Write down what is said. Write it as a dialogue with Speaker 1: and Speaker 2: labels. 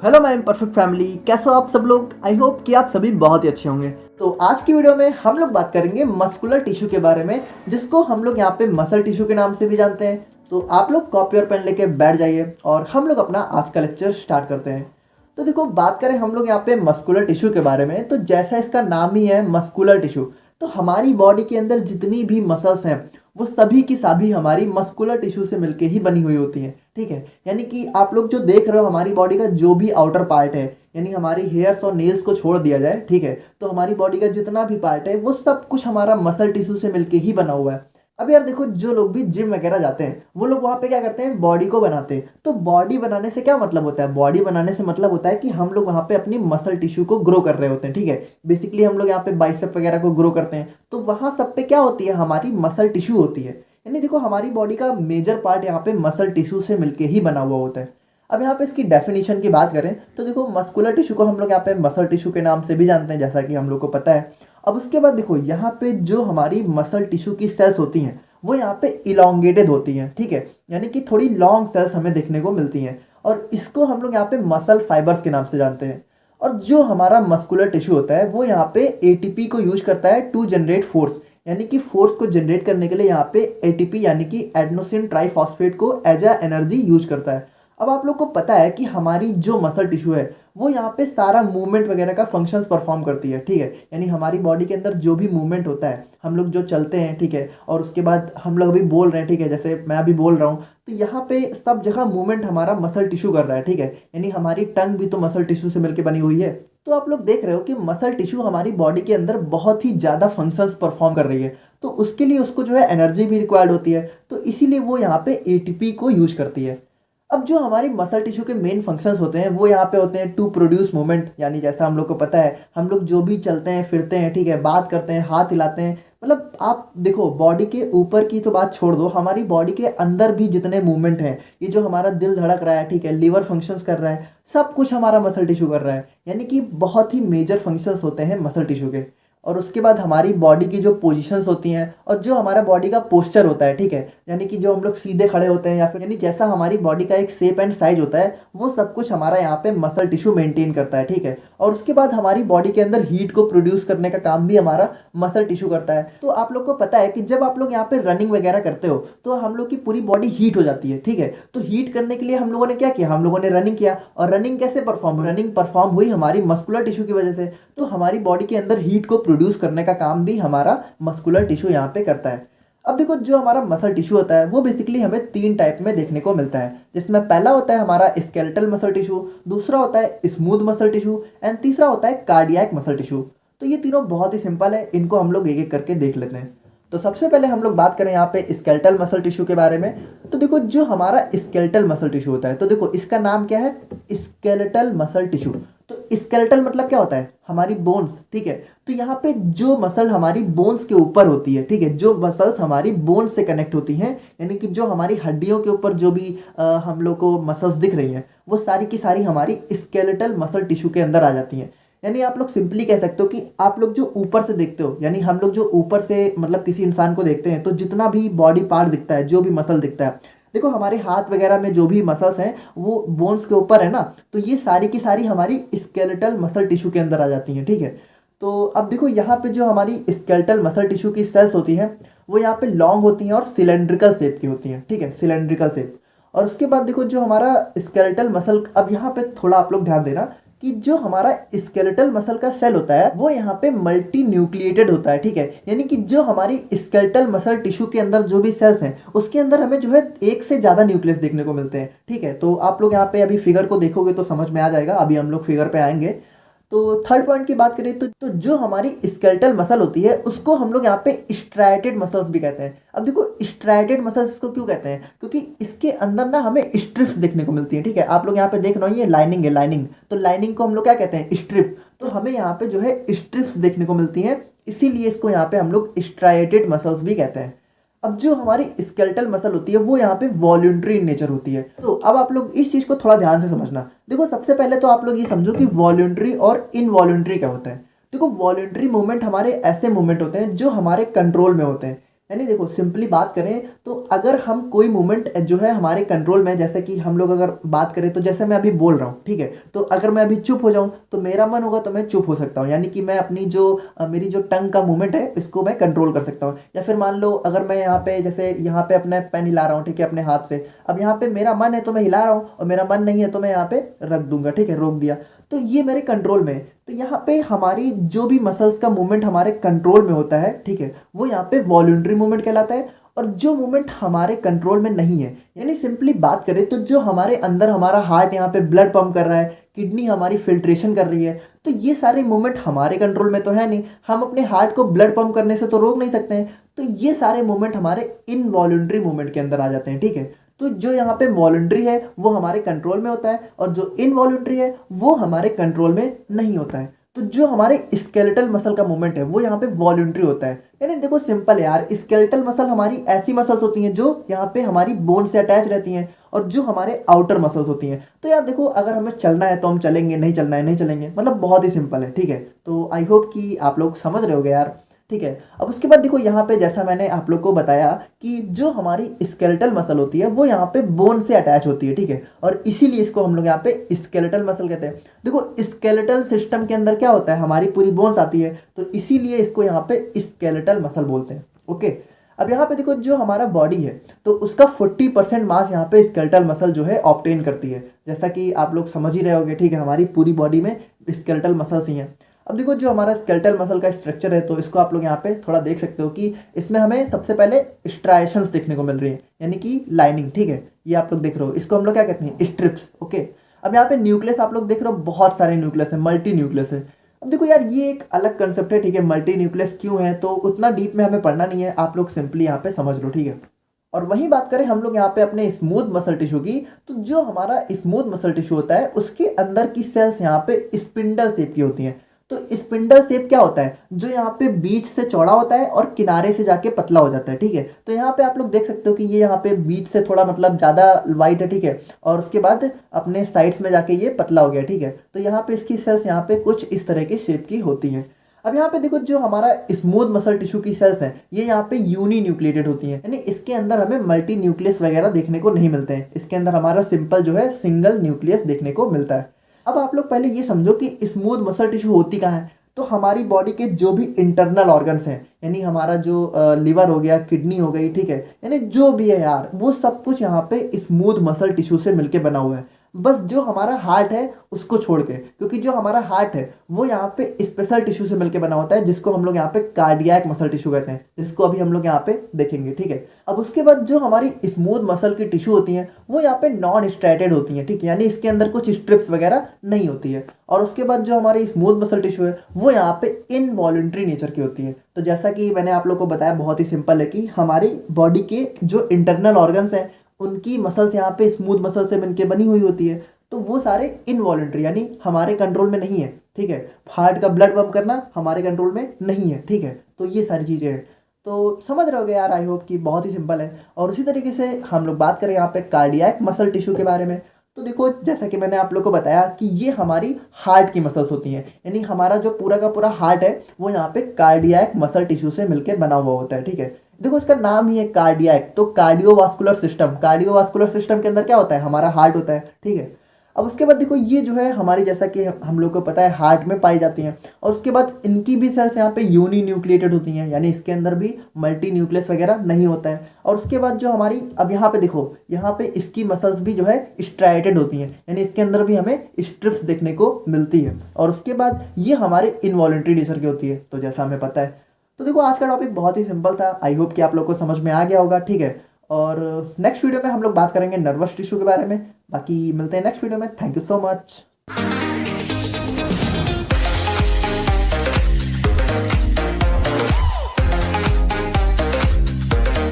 Speaker 1: Hello my perfect family, कैसे हो आप सब लोग। आई होप कि आप सभी बहुत ही अच्छे होंगे। तो आज की वीडियो में हम लोग बात करेंगे मस्कुलर टिश्यू के बारे में, जिसको हम लोग यहाँ पे मसल टिश्यू के नाम से भी जानते हैं। तो आप लोग कॉपी और पेन लेके बैठ जाइए और हम लोग अपना आज का लेक्चर स्टार्ट करते हैं। तो देखो, बात करें हम लोग यहाँ पे मस्कुलर टिश्यू के बारे में, तो जैसा इसका नाम ही है मस्कुलर टिश्यू, तो हमारी बॉडी के अंदर जितनी भी मसल्स हैं वो सभी की सभी हमारी मस्कुलर टिश्यू से मिलके ही बनी हुई होती हैं। ठीक है, यानी कि आप लोग जो देख रहे हो हमारी बॉडी का जो भी आउटर पार्ट है, यानी हमारी हेयर्स और नेल्स को छोड़ दिया जाए, ठीक है, तो हमारी बॉडी का जितना भी पार्ट है वो सब कुछ हमारा मसल टिश्यू से मिलके ही बना हुआ है। अब यार देखो, जो लोग भी जिम वगैरह जाते हैं वो लोग वहाँ पे क्या करते हैं, बॉडी को बनाते हैं। तो बॉडी बनाने से क्या मतलब होता है, बॉडी बनाने से मतलब होता है कि हम लोग वहाँ पे अपनी मसल टिश्यू को ग्रो कर रहे होते हैं। ठीक है, बेसिकली हम लोग यहाँ पे बाइसेप वगैरह को ग्रो करते हैं, तो वहाँ सब पे क्या होती है, हमारी मसल टिश्यू होती है। यानी देखो, हमारी बॉडी का मेजर पार्ट यहाँ पे मसल टिश्यू से मिलके ही बना हुआ होता है। अब यहाँ पे इसकी डेफिनेशन की बात करें तो देखो, मस्कुलर टिश्यू को हम लोग यहाँ पे मसल टिश्यू के नाम से भी जानते हैं, जैसा कि हम लोग को पता है। अब उसके बाद देखो, यहाँ पे जो हमारी मसल टिश्यू की सेल्स होती हैं वो यहाँ पे इलोंगेटेड होती हैं। ठीक है, यानी कि थोड़ी लॉन्ग सेल्स हमें देखने को मिलती हैं, और इसको हम लोग यहाँ पे मसल फाइबर्स के नाम से जानते हैं। और जो हमारा मस्कुलर टिश्यू होता है वो यहाँ पे एटीपी को यूज करता है टू जनरेट फोर्स, यानी कि फोर्स को जनरेट करने के लिए यहाँ पे एटीपी यानी कि एडेनोसिन ट्राइफॉस्फेट को एज अ एनर्जी यूज करता है। अब आप लोग को पता है कि हमारी जो मसल टिश्यू है वो यहाँ पे सारा मूवमेंट वगैरह का फंक्शंस परफॉर्म करती है। ठीक है, यानी हमारी बॉडी के अंदर जो भी मूवमेंट होता है, हम लोग जो चलते हैं, ठीक है, और उसके बाद हम लोग अभी बोल रहे हैं, ठीक है, जैसे मैं अभी बोल रहा हूँ, तो यहाँ पे सब जगह मूवमेंट हमारा मसल टिश्यू कर रहा है। ठीक है, यानी हमारी टंग भी तो मसल टिश्यू से मिलकर बनी हुई है। तो आप लोग देख रहे हो कि मसल टिश्यू हमारी बॉडी के अंदर बहुत ही ज़्यादा फंक्शंस परफॉर्म कर रही है, तो उसके लिए उसको जो है एनर्जी भी रिक्वायर्ड होती है, तो इसीलिए वो यहाँ पे एटीपी को यूज करती है। अब जो हमारी मसल टिश्यू के मेन फंक्शंस होते हैं वो यहाँ पे होते हैं टू प्रोड्यूस मूवमेंट, यानी जैसा हम लोग को पता है, हम लोग जो भी चलते हैं फिरते हैं, ठीक है, बात करते हैं, हाथ हिलाते हैं, मतलब आप देखो, बॉडी के ऊपर की तो बात छोड़ दो, हमारी बॉडी के अंदर भी जितने मूवमेंट हैं, ये जो हमारा दिल धड़क रहा है, ठीक है, लीवर फंक्शंस कर रहा है, सब कुछ हमारा मसल टिश्यू कर रहा है। यानी कि बहुत ही मेजर फंक्शंस होते हैं मसल टिश्यू के। और उसके बाद हमारी बॉडी की जो पोजीशंस होती हैं और जो हमारा बॉडी का पोस्चर होता है, ठीक है, यानी कि जो हम लोग सीधे खड़े होते हैं या फिर यानी जैसा हमारी बॉडी का एक शेप एंड साइज होता है, वो सब कुछ हमारा यहाँ पे मसल टिश्यू मेंटेन करता है। ठीक है, और उसके बाद हमारी बॉडी के अंदर हीट को प्रोड्यूस करने का काम भी हमारा मसल टिश्यू करता है। तो आप लोग को पता है कि जब आप लोग यहाँ पे रनिंग वगैरह करते हो तो हम लोग की पूरी बॉडी हीट हो जाती है। ठीक है, तो हीट करने के लिए हम लोगों ने क्या किया, हम लोगों ने रनिंग किया, और रनिंग कैसे परफॉर्म, रनिंग परफॉर्म हुई हमारी मस्कुलर टिश्यू की वजह से, तो हमारी बॉडी के अंदर हीट को प्रोड्यूस करने का काम भी हमारा मस्कुलर टिश्यू यहाँ पे करता है। अब देखो, जो हमारा मसल टिश्यू होता है वो बेसिकली हमें तीन टाइप में देखने को मिलता है, जिसमें पहला होता है हमारा स्केलेटल मसल टिश्यू, दूसरा होता है स्मूथ मसल टिश्यू, एंड तीसरा होता है कार्डियक मसल टिश्यू। तो ये तीनों बहुत ही सिंपल है, इनको हम लोग एक एक करके देख लेते हैं। तो सबसे पहले हम लोग बात करें यहाँ पे स्केलेटल मसल टिश्यू के बारे में। तो देखो, जो हमारा स्केलेटल मसल टिश्यू होता है, तो देखो इसका नाम क्या है, स्केलेटल मसल टिश्यू। तो स्केलेटल मतलब क्या होता है, हमारी बोन्स। ठीक है, तो यहाँ पे जो मसल हमारी बोन्स के ऊपर होती है, ठीक है, जो मसल्स हमारी बोन्स से कनेक्ट होती हैं, यानी कि जो हमारी हड्डियों के ऊपर जो भी हम लोग को मसल्स दिख रही हैं, वो सारी की सारी हमारी स्केलेटल मसल टिश्यू के अंदर आ जाती हैं। यानी आप लोग सिंपली कह सकते हो कि आप लोग जो ऊपर से देखते हो, यानी हम लोग जो ऊपर से मतलब किसी इंसान को देखते हैं, तो जितना भी बॉडी पार्ट दिखता है, जो भी मसल दिखता है, देखो हमारे हाथ वगैरह में जो भी मसल्स हैं वो बोन्स के ऊपर है ना, तो ये सारी की सारी हमारी स्केलेटल मसल टिश्यू के अंदर आ जाती हैं। ठीक है, तो अब देखो, यहाँ पे जो हमारी स्केलेटल मसल टिश्यू की सेल्स होती हैं वो यहाँ पे लॉन्ग होती हैं और सिलेंड्रिकल शेप की होती हैं। ठीक है, सिलेंड्रिकल शेप। और उसके बाद देखो, जो हमारा स्केलेटल मसल, अब यहाँ पे थोड़ा आप लोग ध्यान देना कि जो हमारा स्केलेटल मसल का सेल होता है वो यहाँ पे मल्टी न्यूक्लिएटेड होता है। ठीक है, यानी कि जो हमारी स्केलेटल मसल टिश्यू के अंदर जो भी सेल्स हैं उसके अंदर हमें जो है एक से ज़्यादा न्यूक्लियस देखने को मिलते हैं। ठीक है, तो आप लोग यहाँ पे अभी फिगर को देखोगे तो समझ में आ जाएगा, अभी हम लोग फिगर पे आएंगे। तो थर्ड पॉइंट की बात करें तो जो हमारी स्केलेटल मसल होती है उसको हम लोग यहाँ पे स्ट्राइटेड मसल्स भी कहते हैं। अब देखो, स्ट्राइटेड मसल्स को क्यों कहते हैं, क्योंकि इसके अंदर ना हमें स्ट्रिप्स देखने को मिलती है। ठीक है, आप लोग यहाँ पे देख रहे हो ये लाइनिंग है, लाइनिंग, तो लाइनिंग को हम लोग क्या कहते हैं, स्ट्रिप। तो हमें यहाँ पे जो है स्ट्रिप्स देखने को मिलती हैं, इसीलिए इसको यहाँ पे हम लोग स्ट्राइटेड मसल्स भी कहते हैं। अब जो हमारी स्केलेटल मसल होती है वो यहाँ पे वॉल्यूंट्री इन नेचर होती है। तो अब आप लोग इस चीज़ को थोड़ा ध्यान से समझना। देखो, सबसे पहले तो आप लोग ये समझो कि वॉल्यूंट्री और इनवॉल्यूंट्री क्या होता है। देखो, वॉल्यूंट्री मूवमेंट हमारे ऐसे मूवमेंट होते हैं जो हमारे कंट्रोल में होते हैं, यानी देखो सिंपली बात करें तो अगर हम कोई मूवमेंट जो है हमारे कंट्रोल में, जैसे कि हम लोग अगर बात करें तो जैसे मैं अभी बोल रहा हूँ, ठीक है, तो अगर मैं अभी चुप हो जाऊँ तो मेरा मन होगा तो मैं चुप हो सकता हूँ, यानी कि मैं अपनी जो मेरी जो टंग का मूवमेंट है इसको मैं कंट्रोल कर सकता हूँ। या फिर मान लो अगर मैं यहाँ पे जैसे यहाँ पे अपना पेन हिला रहा हूँ, ठीक है, अपने हाथ से, अब यहाँ पे मेरा मन है तो मैं हिला रहा हूँ और मेरा मन नहीं है तो मैं यहाँ पे रख दूंगा, ठीक है, रोक दिया, तो ये मेरे कंट्रोल में है। तो यहाँ पे हमारी जो भी मसल्स का मूवमेंट हमारे कंट्रोल में होता है, ठीक है, वो यहाँ पे वॉल्यूंटरी मूवमेंट कहलाता है। और जो मूवमेंट हमारे कंट्रोल में नहीं है, यानी सिंपली बात करें तो जो हमारे अंदर हमारा हार्ट यहाँ पे ब्लड पंप कर रहा है, किडनी हमारी फिल्ट्रेशन कर रही है, तो ये सारे मूवमेंट हमारे कंट्रोल में तो है नहीं, हम अपने हार्ट को ब्लड पंप करने से तो रोक नहीं सकते हैं। तो ये सारे मूवमेंट हमारे इनवॉल्यूंटरी मूवमेंट के अंदर आ जाते हैं, ठीक है। तो जो यहाँ पे वॉलंटरी है वो हमारे कंट्रोल में होता है और जो इनवॉलंटरी है वो हमारे कंट्रोल में नहीं होता है। तो जो हमारे स्केलेटल मसल का मूवमेंट है वो यहाँ पे वॉलंटरी होता है। यानी देखो सिंपल है यार, स्केलेटल मसल हमारी ऐसी मसल्स होती हैं जो यहाँ पे हमारी बोन से अटैच रहती हैं और जो हमारे आउटर मसल्स होती हैं। तो यार देखो अगर हमें चलना है तो हम चलेंगे, नहीं चलना है नहीं चलेंगे, मतलब बहुत ही सिंपल है, ठीक है। तो आई होप कि आप लोग समझ रहे होगे यार, ठीक है। अब उसके बाद देखो यहाँ पे जैसा मैंने आप लोग को बताया कि जो हमारी स्केलेटल मसल होती है वो यहाँ पे बोन से अटैच होती है, ठीक है, और इसीलिए इसको हम लोग यहाँ पे स्केलेटल मसल कहते हैं। देखो स्केलेटल सिस्टम के अंदर क्या होता है, हमारी पूरी बोन्स आती है, तो इसीलिए इसको यहाँ पे स्केलेटल मसल बोलते हैं, ओके। अब यहाँ पे देखो जो हमारा बॉडी है तो उसका 40% मास यहाँ पे स्केलेटल मसल जो है ऑब्टेन करती है, जैसा कि आप लोग समझ ही रहे होगे, ठीक है, हमारी पूरी बॉडी में स्केलेटल मसल्स ही हैं। अब देखो जो हमारा स्केलेटल मसल का स्ट्रक्चर है तो इसको आप लोग यहाँ पे थोड़ा देख सकते हो कि इसमें हमें सबसे पहले स्ट्राइशंस देखने को मिल रही है, यानी कि लाइनिंग, ठीक है, ये आप लोग देख रहे हो, इसको हम लोग क्या कहते हैं, स्ट्रिप्स, ओके। अब यहाँ पे न्यूक्लियस आप लोग देख रहे हो, बहुत सारे न्यूक्लियस है, मल्टी न्यूक्लियस है। अब देखो यार ये एक अलग कंसेप्ट है, ठीक है, मल्टी न्यूक्लियस क्यों है तो उतना डीप में हमें पढ़ना नहीं है, आप लोग सिंपली यहाँ पे समझ लो, ठीक है। और वहीं बात करें हम लोग यहाँ पे अपने स्मूथ मसल टिश्यू की, तो जो हमारा स्मूथ मसल टिश्यू होता है उसके अंदर की सेल्स यहाँ पे स्पिंडल शेप की होती हैं। तो स्पिंडल शेप क्या होता है, जो यहाँ पे बीच से चौड़ा होता है और किनारे से जाके पतला हो जाता है, ठीक है। तो यहाँ पे आप लोग देख सकते हो कि ये यहाँ पे बीच से थोड़ा मतलब ज़्यादा वाइट है, ठीक है, और उसके बाद अपने साइड्स में जाके ये पतला हो गया, ठीक है। तो यहाँ पे इसकी सेल्स यहाँ पे कुछ इस तरह की शेप की होती हैं। अब यहाँ पे देखो जो हमारा स्मूथ मसल टिश्यू की सेल्स हैं ये यहाँ पे यूनी न्यूक्लिएटेड होती हैं, यानी इसके अंदर हमें मल्टी न्यूक्लियस वगैरह देखने को नहीं मिलते हैं, इसके अंदर हमारा सिंपल जो है सिंगल न्यूक्लियस देखने को मिलता है। अब आप लोग पहले ये समझो कि स्मूथ मसल टिश्यू होती कहाँ है, तो हमारी बॉडी के जो भी इंटरनल ऑर्गन्स हैं, यानी हमारा जो लिवर हो गया, किडनी हो गई, ठीक है, यानी जो भी है यार वो सब कुछ यहाँ पे स्मूथ मसल टिश्यू से मिलके बना हुआ है। बस जो हमारा हार्ट है उसको छोड़ के, क्योंकि जो हमारा हार्ट है वो यहाँ पे स्पेशल टिश्यू से मिलके बना होता है जिसको हम लोग यहाँ पे कार्डियक मसल टिश्यू कहते हैं, जिसको अभी हम लोग यहाँ पे देखेंगे, ठीक है। अब उसके बाद जो हमारी स्मूथ मसल की टिश्यू होती हैं वो यहाँ पे नॉन स्ट्रैटेड होती हैं, ठीक है, यानी इसके अंदर कुछ स्ट्रिप्स वगैरह नहीं होती है। और उसके बाद जो हमारी स्मूथ मसल टिश्यू है वो यहाँ पे इनवॉल्यूंटरी नेचर की होती है। तो जैसा कि मैंने आप लोग को बताया बहुत ही सिंपल है कि हमारी बॉडी के जो इंटरनल ऑर्गन्स हैं उनकी मसल्स यहाँ पे स्मूथ मसल से मिलके बनी हुई होती है, तो वो सारे इनवॉलंटरी यानी हमारे कंट्रोल में नहीं है, ठीक है। हार्ट का ब्लड पंप करना हमारे कंट्रोल में नहीं है, ठीक है। तो ये सारी चीज़ें हैं, तो समझ रहे होगे यार, आई होप कि बहुत ही सिंपल है। और उसी तरीके से हम लोग बात करें यहाँ पे कार्डियक मसल टिश्यू के बारे में, तो देखो जैसा कि मैंने आप लोग को बताया कि ये हमारी हार्ट की मसल्स होती हैं, यानी हमारा जो पूरा का पूरा हार्ट है वो यहाँ पे कार्डियक मसल टिश्यू से मिलकर बना हुआ होता है, ठीक है। देखो इसका नाम ही है कार्डियक, तो कार्डियोवास्कुलर सिस्टम, कार्डियोवास्कुलर सिस्टम के अंदर क्या होता है, हमारा हार्ट होता है, ठीक है। अब उसके बाद देखो ये जो है हमारी, जैसा कि हम लोग को पता है, हार्ट में पाई जाती हैं, और उसके बाद इनकी भी सेल्स यहाँ पे यूनी न्यूक्लिएटेड होती हैं, यानी इसके अंदर भी मल्टी न्यूक्लियस वगैरह नहीं होता है। और उसके बाद जो हमारी, अब यहाँ पे देखो यहाँ पे इसकी मसल्स भी जो है स्ट्राइटेड होती हैं, यानी इसके अंदर भी हमें स्ट्रिप्स देखने को मिलती है। और उसके बाद ये हमारे इनवॉलंटरी नेचर की होती है, तो जैसा हमें पता है। तो देखो आज का टॉपिक बहुत ही सिंपल था, आई होप कि आप लोग को समझ में आ गया होगा, ठीक है। और नेक्स्ट वीडियो में हम लोग बात करेंगे नर्वस टिश्यू के बारे में। बाकी मिलते हैं नेक्स्ट वीडियो में, थैंक यू सो मच।